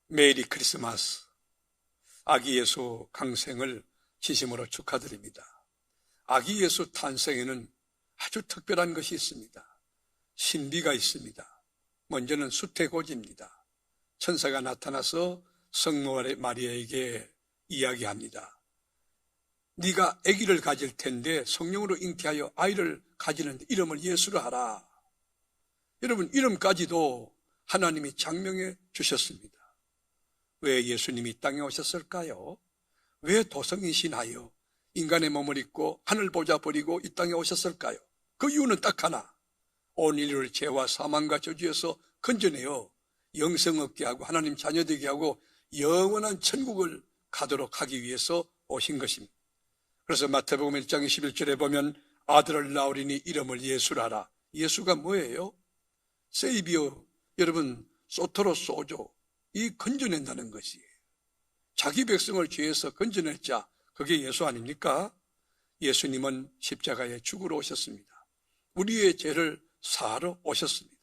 메리 크리스마스. 아기 예수 강생을 진심으로 축하드립니다. 아기 예수 탄생에는 아주 특별한 것이 있습니다. 신비가 있습니다. 먼저는 수태고지입니다. 천사가 나타나서 성모 마리아에게 이야기합니다. 네가 아기를 가질 텐데 성령으로 잉태하여 아이를 가지는데 이름을 예수로 하라. 여러분, 이름까지도 하나님이 장명해 주셨습니다. 왜 예수님이 이 땅에 오셨을까요? 왜 도성이신하여 인간의 몸을 입고 하늘 보좌 버리고 이 땅에 오셨을까요? 그 이유는 딱 하나. 온 인류를 죄와 사망과 저주에서 건져내어 영생 얻게 하고 하나님 자녀 되게 하고 영원한 천국을 가도록 하기 위해서 오신 것입니다. 그래서 마태복음 1장 21절에 보면 아들을 낳으리니 이름을 예수라 하라. 예수가 뭐예요? 세이비어, 여러분, 소토로 소조, 이 건져낸다는 것이 자기 백성을 죄에서 건져낼 자, 그게 예수 아닙니까? 예수님은 십자가에 죽으러 오셨습니다. 우리의 죄를 사하러 오셨습니다.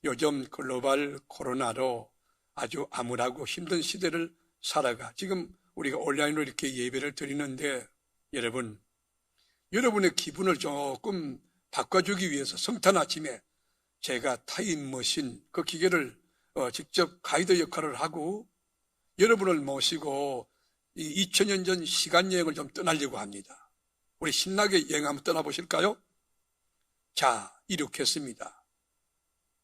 요즘 글로벌 코로나로 아주 암울하고 힘든 시대를 살아가 지금 우리가 온라인으로 이렇게 예배를 드리는데 여러분의 기분을 조금 바꿔주기 위해서 성탄 아침에 제가 타임머신 그 기계를 직접 가이드 역할을 하고 여러분을 모시고 이 2000년 전 시간여행을 좀 떠나려고 합니다. 우리 신나게 여행 한번 떠나보실까요? 자, 이륙했습니다.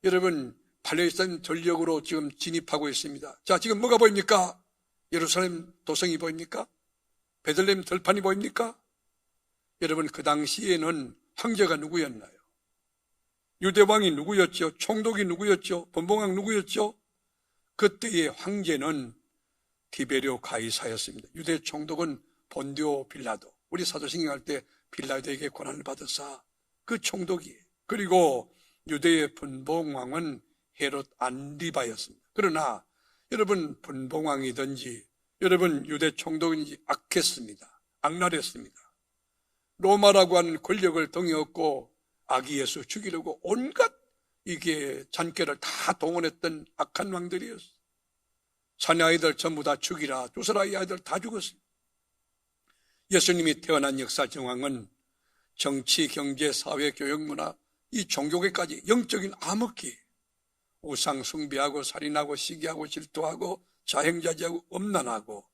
여러분, 팔레스타인 전력으로 지금 진입하고 있습니다. 자, 지금 뭐가 보입니까? 예루살렘 도성이 보입니까? 베들레헴 들판이 보입니까? 여러분, 그 당시에는 황제가 누구였나요? 유대왕이 누구였죠? 총독이 누구였죠? 본봉왕 누구였죠? 그때의 황제는 디베리오 가이사였습니다. 유대 총독은 본디오 빌라도. 우리 사도신경 할 때 빌라도에게 고난을 받으사 그 총독이에요. 그리고 유대의 분봉왕은 헤롯 안디바였습니다. 그러나 여러분, 분봉왕이든지 여러분 유대 총독인지 악했습니다. 악랄했습니다. 로마라고 하는 권력을 등에 업고 아기 예수 죽이려고 온갖 이게 잔꾀를 다 동원했던 악한 왕들이었어요. 사내 아이들 전부 다 죽이라. 두 사람의 아이들 다 죽었어요. 예수님이 태어난 역사 정황은 정치, 경제, 사회, 교육, 문화, 이 종교계까지 영적인 암흑기, 우상 숭배하고 살인하고 시기하고 질투하고 자행자지하고 엄난하고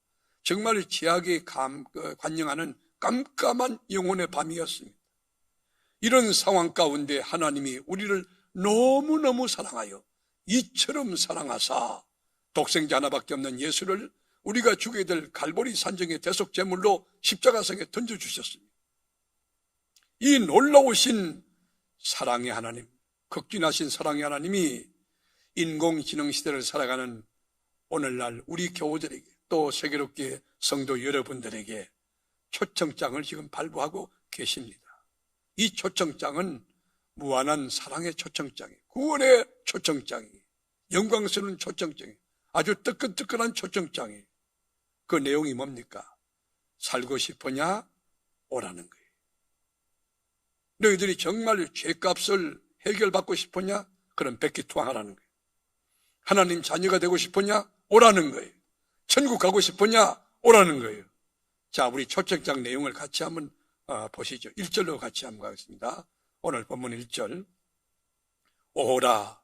정말 죄악에 관영하는 깜깜한 영혼의 밤이었습니다. 이런 상황 가운데 하나님이 우리를 너무너무 사랑하여 이처럼 사랑하사 독생자 하나밖에 없는 예수를 우리가 죽게 될 갈보리 산정의 대속제물로 십자가상에 던져주셨습니다. 이 놀라우신 사랑의 하나님, 극진하신 사랑의 하나님이 인공지능 시대를 살아가는 오늘날 우리 교우들에게 또 세계롭게 성도 여러분들에게 초청장을 지금 발부하고 계십니다. 이 초청장은 무한한 사랑의 초청장이, 구원의 초청장이, 영광스러운 초청장이, 아주 뜨끈뜨끈한 초청장이. 그 내용이 뭡니까? 살고 싶으냐? 오라는 거예요. 너희들이 정말 죄값을 해결받고 싶으냐? 그럼 백기투항하라는 거예요. 하나님 자녀가 되고 싶으냐? 오라는 거예요. 천국 가고 싶으냐? 오라는 거예요. 자, 우리 초청장 내용을 같이 한번 보시죠. 1절로 같이 한번 가겠습니다. 오늘 본문 1절. 오라,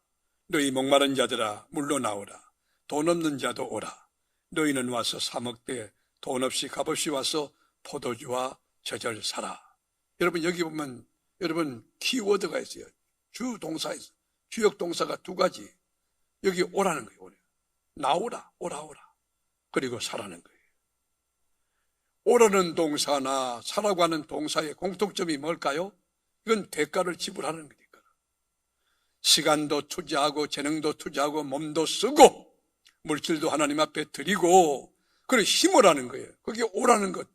너희 목마른 자들아 물러나오라. 돈 없는 자도 오라. 너희는 와서 사 먹되 돈 없이 값없이 와서 포도주와 저절 사라. 여러분, 여기 보면 여러분 키워드가 있어요. 주동사에서 주역 동사가 두 가지. 여기 오라는 거예요. 나오라, 오라. 그리고 사라는 거예요. 오라는 동사나 사라고 하는 동사의 공통점이 뭘까요? 이건 대가를 지불하는 거니까. 시간도 투자하고 재능도 투자하고 몸도 쓰고 물질도 하나님 앞에 드리고 그래 힘을 하는 거예요. 그게 오라는 것.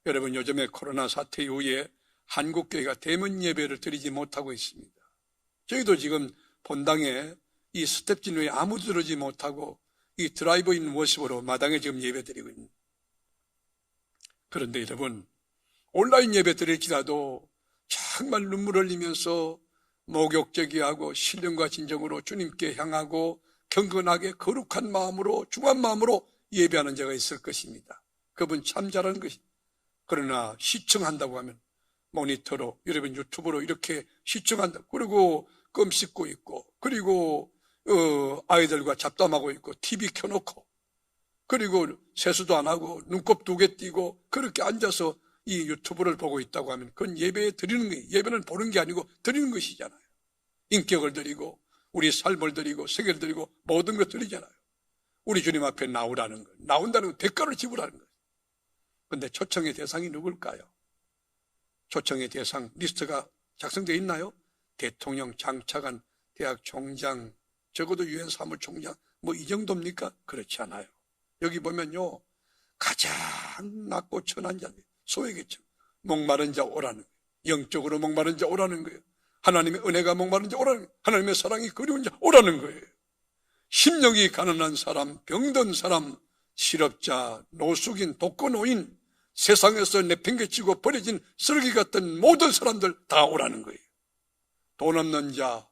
여러분, 요즘에 코로나 사태 이후에 한국교회가 대면 예배를 드리지 못하고 있습니다. 저희도 지금 본당에 이 스텝진 위에 아무도 들어오지 못하고 이 드라이브인 모습으로 마당에 지금 예배 드리고 있는. 그런데 여러분, 온라인 예배 드릴지라도 정말 눈물 흘리면서 목욕제기하고 신령과 진정으로 주님께 향하고 경건하게 거룩한 마음으로 중한 마음으로 예배하는 자가 있을 것입니다. 그분 참 잘하는 것입니다. 그러나 시청한다고 하면 모니터로, 여러분 유튜브로 이렇게 시청한다. 그리고 껌 씹고 있고, 그리고 아이들과 잡담하고 있고, TV 켜놓고, 그리고 세수도 안 하고 눈곱 2개 띄고 그렇게 앉아서 이 유튜브를 보고 있다고 하면 그건 예배에 드리는 거예요. 예배는 보는 게 아니고 드리는 것이잖아요. 인격을 드리고 우리 삶을 드리고 세계를 드리고 모든 것 드리잖아요. 우리 주님 앞에 나오라는 거예요. 나온다는 건 대가를 지불하는 거예요. 그런데 초청의 대상이 누굴까요? 초청의 대상 리스트가 작성되어 있나요? 대통령, 장차관, 대학 총장, 적어도 유엔 사무총장 뭐 이 정도입니까? 그렇지 않아요. 여기 보면요, 가장 낮고 천한 자들, 소외계층, 목마른 자 오라는 거예요. 영적으로 목마른 자 오라는 거예요. 하나님의 은혜가 목마른 자 오라는 거예요. 하나님의 사랑이 그리운 자 오라는 거예요. 심령이 가난한 사람, 병든 사람, 실업자, 노숙인, 독거노인, 세상에서 내팽개치고 버려진 쓰레기 같은 모든 사람들 다 오라는 거예요. 돈 없는 자,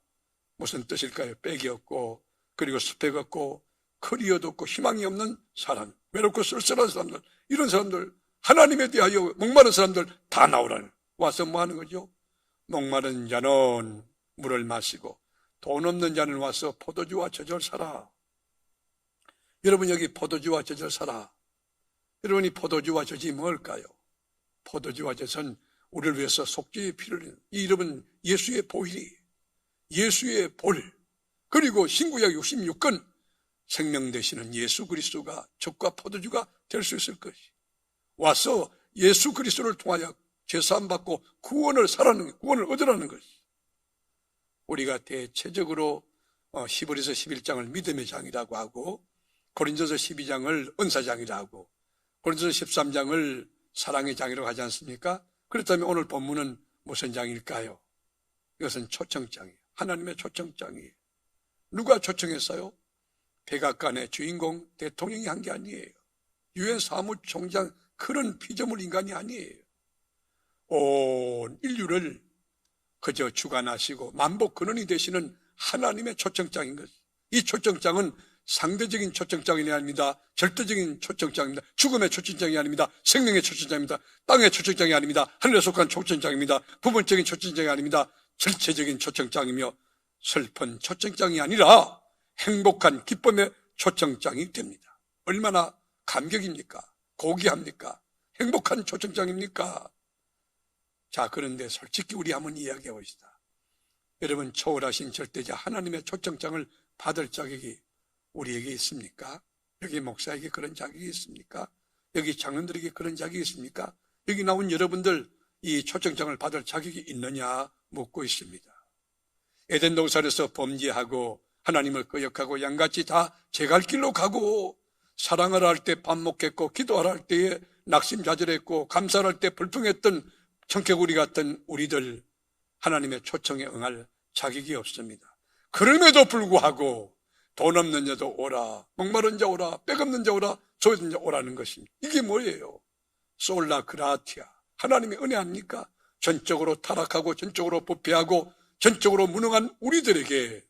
무슨 뜻일까요? 빽이 없고, 그리고 스펙 없고, 커리어도 없고, 희망이 없는 사람, 외롭고 쓸쓸한 사람들, 이런 사람들, 하나님에 대하여 목마른 사람들 다 나오라는 거예요. 와서 뭐 하는 거죠? 목마른 자는 물을 마시고, 돈 없는 자는 와서 포도주와 저절 사라. 여러분 여기 포도주와 저절 사라. 여러분이 포도주와 젖이 뭘까요? 포도주와 젖은 우리를 위해서 속죄의 피를 흘린 이 이름은 예수의 보혈이, 예수의 볼, 그리고 신구약 66권 생명 되시는 예수 그리스도가 젖과 포도주가 될 수 있을 것이. 와서 예수 그리스도를 통하여 죄사함 받고 구원을 구원을 얻으라는 것이. 우리가 대체적으로 히브리서 11장을 믿음의 장이라고 하고, 고린도서 12장을 은사장이라고 하고, 고린도서 13장을 사랑의 장이라고 하지 않습니까? 그렇다면 오늘 본문은 무슨 장일까요? 이것은 초청장이에요. 하나님의 초청장이에요. 누가 초청했어요? 백악관의 주인공 대통령이 한 게 아니에요. 유엔 사무총장 그런 피조물 인간이 아니에요. 온 인류를 그저 주관하시고 만복 근원이 되시는 하나님의 초청장인 것이죠. 이 초청장은 상대적인 초청장이 아닙니다. 절대적인 초청장입니다. 죽음의 초청장이 아닙니다. 생명의 초청장입니다. 땅의 초청장이 아닙니다. 하늘에 속한 초청장입니다. 부분적인 초청장이 아닙니다. 전체적인 초청장이며 슬픈 초청장이 아니라 행복한 기쁨의 초청장이 됩니다. 얼마나 감격입니까? 고귀합니까? 행복한 초청장입니까? 자, 그런데 솔직히 우리 한번 이야기해 봅시다. 여러분, 초월하신 절대자 하나님의 초청장을 받을 자격이 우리에게 있습니까? 여기 목사에게 그런 자격이 있습니까? 여기 장로들에게 그런 자격이 있습니까? 여기 나온 여러분들 이 초청장을 받을 자격이 있느냐 묻고 있습니다. 에덴 동산에서 범죄하고 하나님을 거역하고 양같이 다 제 갈 길로 가고, 사랑을 할 때 반목했고 기도하라 할 때에 낙심좌절했고 감사를 할 때 불평했던 청개구리 같은 우리들, 하나님의 초청에 응할 자격이 없습니다. 그럼에도 불구하고 돈 없는 자도 오라, 목마른 자 오라, 빽 없는 자 오라, 소외된 자 오라는 것입니다. 이게 뭐예요? 솔라 그라티아, 하나님의 은혜 아닙니까? 전적으로 타락하고 전적으로 부패하고 전적으로 무능한 우리들에게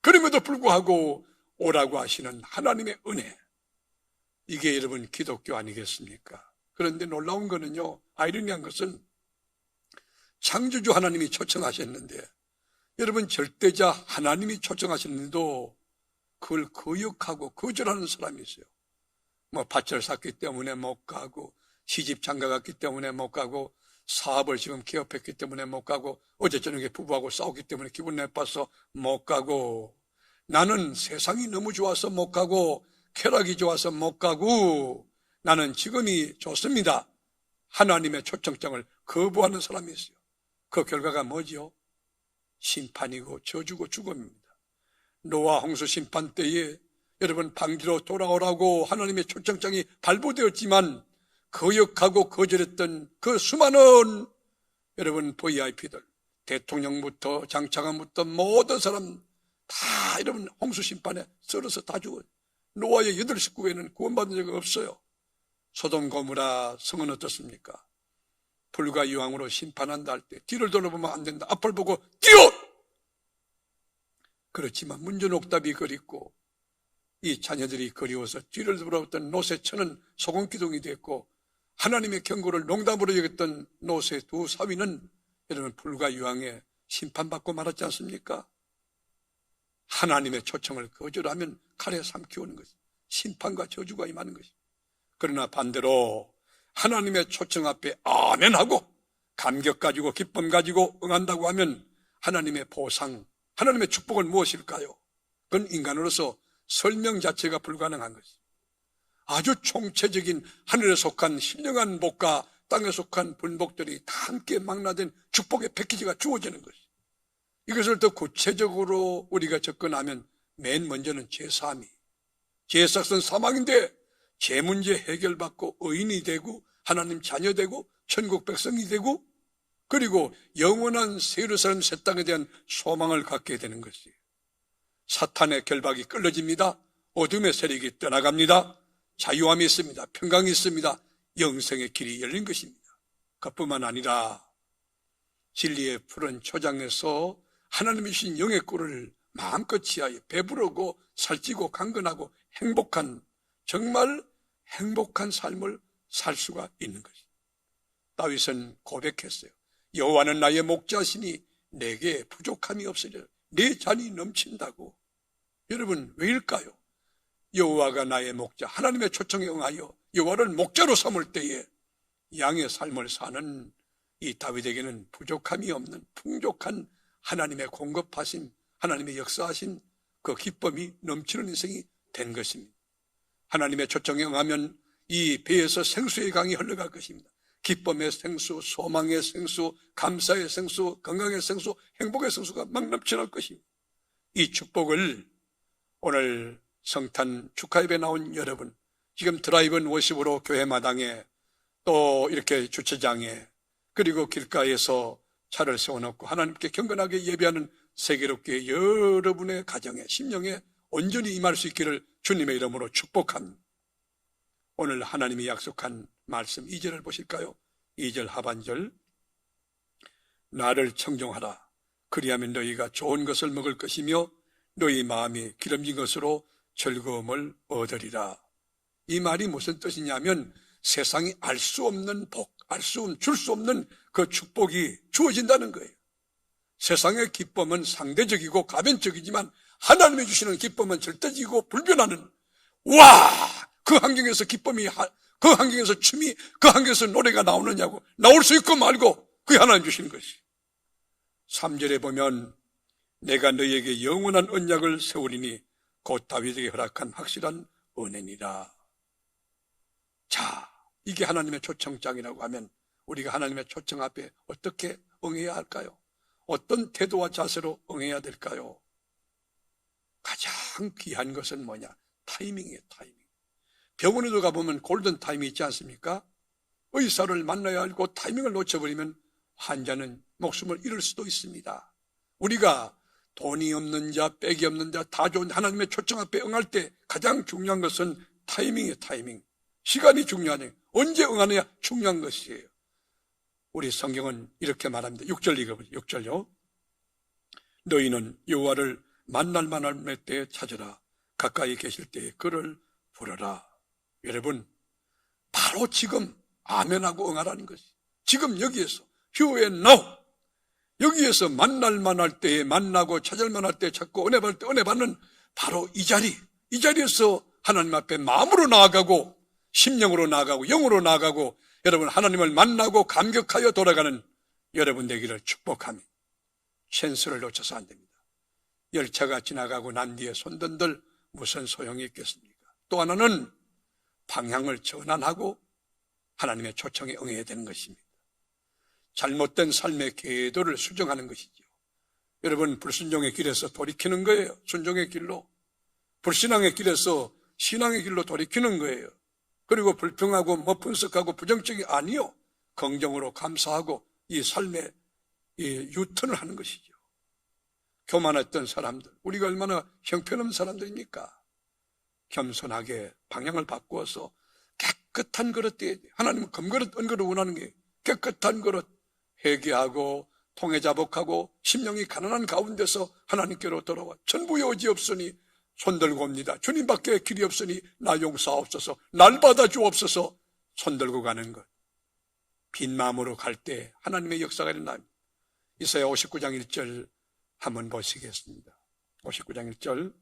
그럼에도 불구하고 오라고 하시는 하나님의 은혜, 이게 여러분 기독교 아니겠습니까? 그런데 놀라운 거는요, 아이러니한 것은 창조주 하나님이 초청하셨는데, 여러분 절대자 하나님이 초청하셨는데도 그걸 거역하고 거절하는 사람이 있어요. 뭐 밭을 샀기 때문에 못 가고, 시집 장가 갔기 때문에 못 가고, 사업을 지금 개업했기 때문에 못 가고, 어제 저녁에 부부하고 싸웠기 때문에 기분 나빠서 못 가고, 나는 세상이 너무 좋아서 못 가고 쾌락이 좋아서 못 가고 나는 지금이 좋습니다. 하나님의 초청장을 거부하는 사람이 있어요. 그 결과가 뭐죠? 심판이고 저주고 죽음입니다. 노아 홍수 심판 때에 여러분 방주로 돌아오라고 하나님의 초청장이 발부되었지만 거역하고 거절했던 그 수많은 여러분 VIP들, 대통령부터 장차관부터 모든 사람 다 여러분 홍수 심판에 썰어서 다 죽어요. 노아의 8 식구에는 구원받은 적이 없어요. 소돔 고모라 성은 어떻습니까? 불과 이왕으로 심판한다 할 때 뒤를 돌아보면 안 된다, 앞을 보고 뛰어! 그렇지만 문전옥답이 그립고 이 자녀들이 그리워서 뒤를 돌아왔던 노새처는 소금기둥이 됐고, 하나님의 경고를 농담으로 여겼던 노새 두 사위는 여러분 불가유황에 심판받고 말았지 않습니까? 하나님의 초청을 거절하면 칼에 삼키우는 것이, 심판과 저주가 임하는 것이. 그러나 반대로 하나님의 초청 앞에 아멘하고 감격 가지고 기쁨 가지고 응한다고 하면 하나님의 보상, 하나님의 축복은 무엇일까요? 그건 인간으로서 설명 자체가 불가능한 것입니다. 아주 총체적인 하늘에 속한 신령한 복과 땅에 속한 분복들이 다 함께 망라된 축복의 패키지가 주어지는 것입니다. 이것을 더 구체적으로 우리가 접근하면 맨 먼저는 제사함이, 제사선 사망인데 제 문제 해결받고 의인이 되고 하나님 자녀 되고 천국 백성이 되고 그리고 영원한 새 예루살렘 새 땅에 대한 소망을 갖게 되는 것이에요. 사탄의 결박이 끊어집니다. 어둠의 세력이 떠나갑니다. 자유함이 있습니다. 평강이 있습니다. 영생의 길이 열린 것입니다. 그뿐만 아니라 진리의 푸른 초장에서 하나님이 주신 영의 꿀을 마음껏 취하여 배부르고 살찌고 강건하고 행복한, 정말 행복한 삶을 살 수가 있는 것입니다. 다윗은 고백했어요. 여호와는 나의 목자시니 내게 부족함이 없으리라. 내 잔이 넘친다고. 여러분 왜일까요? 여호와가 나의 목자, 하나님의 초청에 응하여 여호와를 목자로 삼을 때에 양의 삶을 사는 이 다윗에게는 부족함이 없는 풍족한 하나님의 공급하신, 하나님의 역사하신 그 기쁨이 넘치는 인생이 된 것입니다. 하나님의 초청에 응하면 이 배에서 생수의 강이 흘러갈 것입니다. 기쁨의 생수, 소망의 생수, 감사의 생수, 건강의 생수, 행복의 생수가 막 넘쳐날 것입니다. 이 축복을 오늘 성탄 축하예배 나온 여러분, 지금 드라이브인 워십으로 교회 마당에 또 이렇게 주차장에 그리고 길가에서 차를 세워놓고 하나님께 경건하게 예배하는 세계롭게 여러분의 가정에, 심령에 온전히 임할 수 있기를 주님의 이름으로 축복합니다. 오늘 하나님이 약속한 말씀 2절을 보실까요? 2절 하반절. 나를 청종하라. 그리하면 너희가 좋은 것을 먹을 것이며 너희 마음이 기름진 것으로 즐거움을 얻으리라. 이 말이 무슨 뜻이냐면 세상이 알 수 없는 복, 줄 수 없는 그 축복이 주어진다는 거예요. 세상의 기쁨은 상대적이고 가변적이지만 하나님이 주시는 기쁨은 절대적이고 불변하는, 그 환경에서 기쁨이, 그 환경에서 춤이, 그 환경에서 노래가 나오느냐고, 나올 수 있고 말고 그게 하나님 주시는 것이. 3절에 보면 내가 너희에게 영원한 언약을 세우리니 곧 다윗에게 허락한 확실한 은혜니라. 자, 이게 하나님의 초청장이라고 하면 우리가 하나님의 초청 앞에 어떻게 응해야 할까요? 어떤 태도와 자세로 응해야 될까요? 가장 귀한 것은 뭐냐? 타이밍이에요, 타이밍. 병원에도 가보면 골든 타임이 있지 않습니까? 의사를 만나야 하고 타이밍을 놓쳐버리면 환자는 목숨을 잃을 수도 있습니다. 우리가 돈이 없는 자, 빽이 없는 자, 다 좋은 하나님의 초청 앞에 응할 때 가장 중요한 것은 타이밍이에요, 타이밍. 시간이 중요하네요. 언제 응하느냐 중요한 것이에요. 우리 성경은 이렇게 말합니다. 6절 읽어보세요. 6절요. 너희는 여호와를 만날 만할 때에 찾으라. 가까이 계실 때에 그를 부르라. 여러분, 바로 지금 아멘하고 응하라는 것이. 지금 여기에서 here and now, 여기에서 만날 만할 때에 만나고 찾을 만할 때에 찾고 은혜 받을 때 은혜 받는 바로 이 자리에서 하나님 앞에 마음으로 나아가고 심령으로 나아가고 영으로 나아가고 여러분 하나님을 만나고 감격하여 돌아가는 여러분 되기를 축복하며 찬스를 놓쳐서 안 됩니다. 열차가 지나가고 난 뒤에 손든들 무슨 소용이 있겠습니까? 또 하나는 방향을 전환하고 하나님의 초청에 응해야 되는 것입니다. 잘못된 삶의 궤도를 수정하는 것이죠. 여러분, 불순종의 길에서 돌이키는 거예요. 순종의 길로. 불신앙의 길에서 신앙의 길로 돌이키는 거예요. 그리고 불평하고 분석하고 부정적이 아니요. 긍정으로 감사하고 이 삶의 이 유턴을 하는 것이죠. 교만했던 사람들, 우리가 얼마나 형편없는 사람들입니까? 겸손하게 방향을 바꾸어서 깨끗한 그릇, 하나님은 금그릇, 은그릇 원하는 게 깨끗한 그릇, 회개하고 통회자복하고 심령이 가난한 가운데서 하나님께로 돌아와 천부의 의지 없으니 손들고 옵니다. 주님밖에 길이 없으니 나 용서하옵소서, 날 받아주옵소서. 손들고 가는 것. 빈 마음으로 갈 때 하나님의 역사가 일어납니다. 이사야 59장 1절 한번 보시겠습니다. 59장 1절.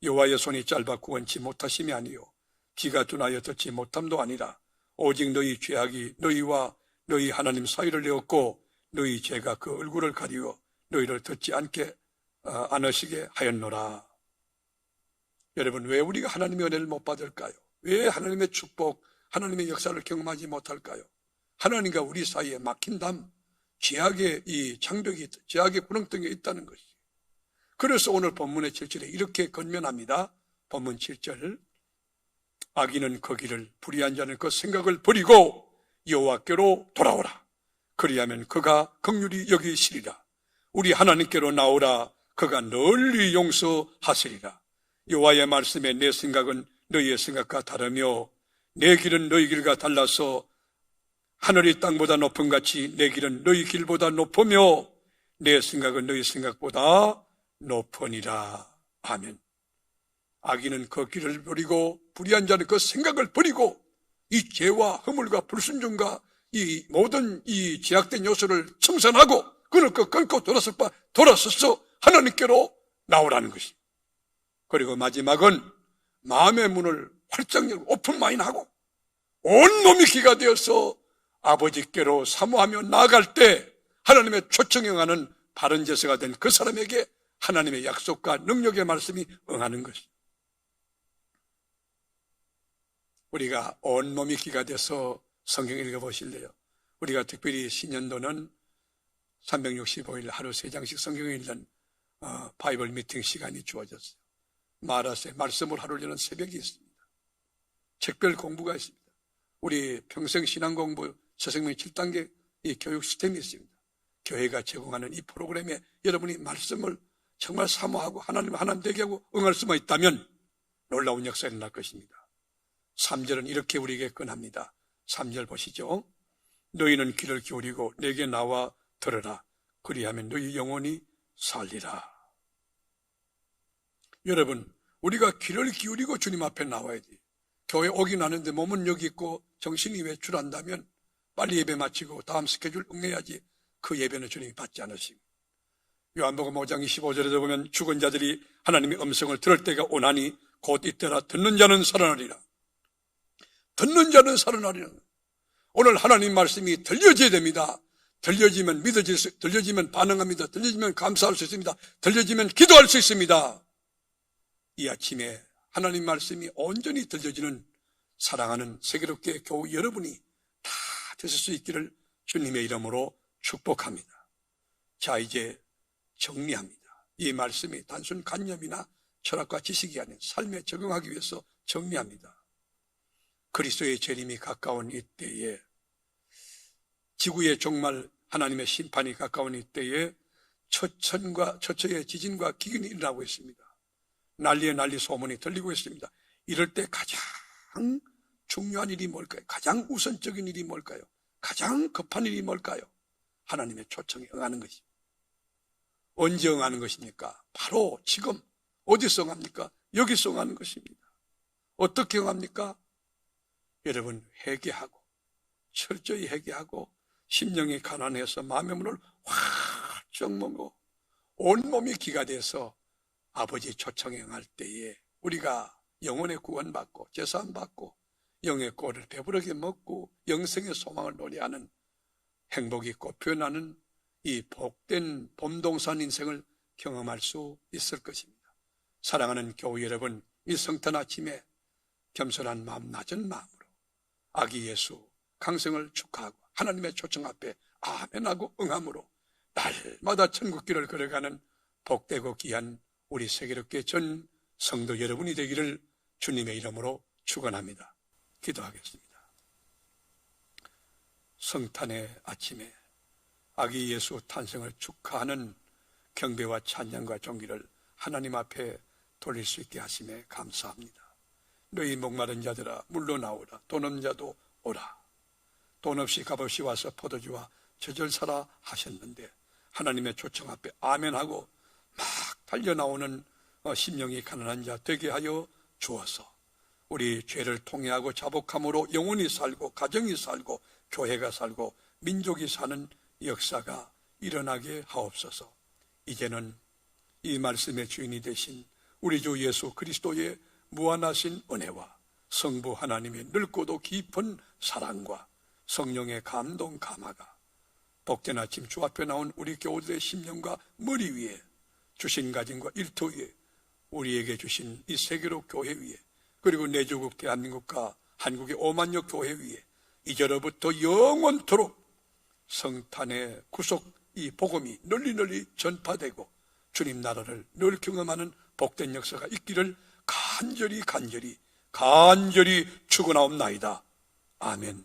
여호와의 손이 짧아 구원치 못하심이 아니요 귀가 둔하여 듣지 못함도 아니라 오직 너희 죄악이 너희와 너희 하나님 사이를 내었고 너희 죄가 그 얼굴을 가리워 너희를 듣지 않으시게 하였노라. 여러분, 왜 우리가 하나님의 은혜를 못 받을까요? 왜 하나님의 축복, 하나님의 역사를 경험하지 못할까요? 하나님과 우리 사이에 막힌 담, 죄악의 이 장벽이, 죄악의 구렁텅이가 있다는 것이. 그래서 오늘 본문의 7절에 이렇게 건면합니다. 본문 7절. 악인은 거기를, 불의한 자는 그 생각을 버리고 여호와께로 돌아오라. 그리하면 그가 긍휼히 여기시리라. 우리 하나님께로 나오라. 그가 널리 용서하시리라. 여호와의 말씀에 내 생각은 너희의 생각과 다르며 내 길은 너희 길과 달라서 하늘이 땅보다 높음 같이 내 길은 너희 길보다 높으며 내 생각은 너희 생각보다 높으니라. 아멘. 악인은 그 길을 버리고 불의한 자는 그 생각을 버리고 이 죄와 허물과 불순종과 이 모든 이 제약된 요소를 청산하고 그를 끊고 돌아서서 하나님께로 나오라는 것입니다. 그리고 마지막은 마음의 문을 활짝 열고 오픈마인드하고 온몸이 귀가 되어서 아버지께로 사모하며 나아갈 때 하나님의 초청에 응하는 바른 제사가 된 그 사람에게 하나님의 약속과 능력의 말씀이 응하는 것입니다. 우리가 온몸이 귀가 돼서 성경 읽어보실래요? 우리가 특별히 신년도는 365일 하루 3장씩 성경을 읽는 바이블 미팅 시간이 주어졌어요. 마라세 말씀을 하루 여는 새벽이 있습니다. 책별 공부가 있습니다. 우리 평생 신앙 공부 서생명 7단계 이 교육 시스템이 있습니다. 교회가 제공하는 이 프로그램에 여러분이 말씀을 정말 사모하고 하나님 되게 하고 응할 수만 있다면 놀라운 역사가 일어날 것입니다. 3절은 이렇게 우리에게 권합니다. 3절 보시죠. 너희는 귀를 기울이고 내게 나와 들으라. 그리하면 너희 영혼이 살리라. 여러분, 우리가 귀를 기울이고 주님 앞에 나와야 돼. 교회 오긴 하는데 몸은 여기 있고 정신이 외출한다면 빨리 예배 마치고 다음 스케줄 응해야지. 그 예배는 주님이 받지 않으십니다. 요한복음 5장 25절에도 보면 죽은 자들이 하나님의 음성을 들을 때가 오나니 곧 이때라. 듣는 자는 살아나리라. 듣는 자는 살아나리라. 오늘 하나님 말씀이 들려져야 됩니다. 들려지면 들려지면 반응합니다. 들려지면 감사할 수 있습니다. 들려지면 기도할 수 있습니다. 이 아침에 하나님 말씀이 온전히 들려지는 사랑하는 세계롭게 교우 여러분이 다 되실 수 있기를 주님의 이름으로 축복합니다. 자, 이제 정리합니다. 이 말씀이 단순 관념이나 철학과 지식이 아닌 삶에 적용하기 위해서 정리합니다. 그리스도의 재림이 가까운 이때에, 지구의 종말 하나님의 심판이 가까운 이때에 처처의 지진과 기근이 일어나고 있습니다. 난리의 난리 소문이 들리고 있습니다. 이럴 때 가장 중요한 일이 뭘까요? 가장 우선적인 일이 뭘까요? 가장 급한 일이 뭘까요? 하나님의 초청에 응하는 것입니다. 언제 응하는 것입니까? 바로 지금. 어디서 응합니까? 여기서 응하는 것입니다. 어떻게 응합니까? 여러분, 회개하고 철저히 회개하고 심령이 가난해서 마음의 문을 활짝 열고 온몸이 귀가 돼서 아버지 초청에 응할 때에 우리가 영혼의 구원받고 제사함받고 영의 꼴을 배부르게 먹고 영생의 소망을 노래하는 행복이 꽃피어나는 이 복된 봄동산 인생을 경험할 수 있을 것입니다. 사랑하는 교우 여러분, 이 성탄 아침에 겸손한 마음, 낮은 마음으로 아기 예수 강성을 축하하고 하나님의 초청 앞에 아멘하고 응함으로 날마다 천국길을 걸어가는 복되고 귀한 우리 세계롭게 전 성도 여러분이 되기를 주님의 이름으로 축원합니다. 기도하겠습니다. 성탄의 아침에 아기 예수 탄생을 축하하는 경배와 찬양과 존귀를 하나님 앞에 돌릴 수 있게 하심에 감사합니다. 너희 목마른 자들아 물러나오라. 돈 없는 자도 오라. 돈 없이 값없이 와서 포도주와 젖을 사라 하셨는데 하나님의 초청 앞에 아멘하고 막 달려나오는 심령이 가난한 자 되게 하여 주어서 우리 죄를 통회하고 자복함으로 영혼이 살고 가정이 살고 교회가 살고 민족이 사는 역사가 일어나게 하옵소서. 이제는 이 말씀의 주인이 되신 우리 주 예수 그리스도의 무한하신 은혜와 성부 하나님의 넓고도 깊은 사랑과 성령의 감동 감화가 복된 아침 주 앞에 나온 우리 교우들의 심령과 머리 위에 주신 가짐과 일터 위에 우리에게 주신 이 세계로 교회 위에 그리고 내조국 대한민국과 한국의 5만여 교회 위에 이제로부터 영원토록 성탄의 구속 이 복음이 널리 전파되고 주님 나라를 늘 경험하는 복된 역사가 있기를 간절히 축원하옵나이다. 아멘.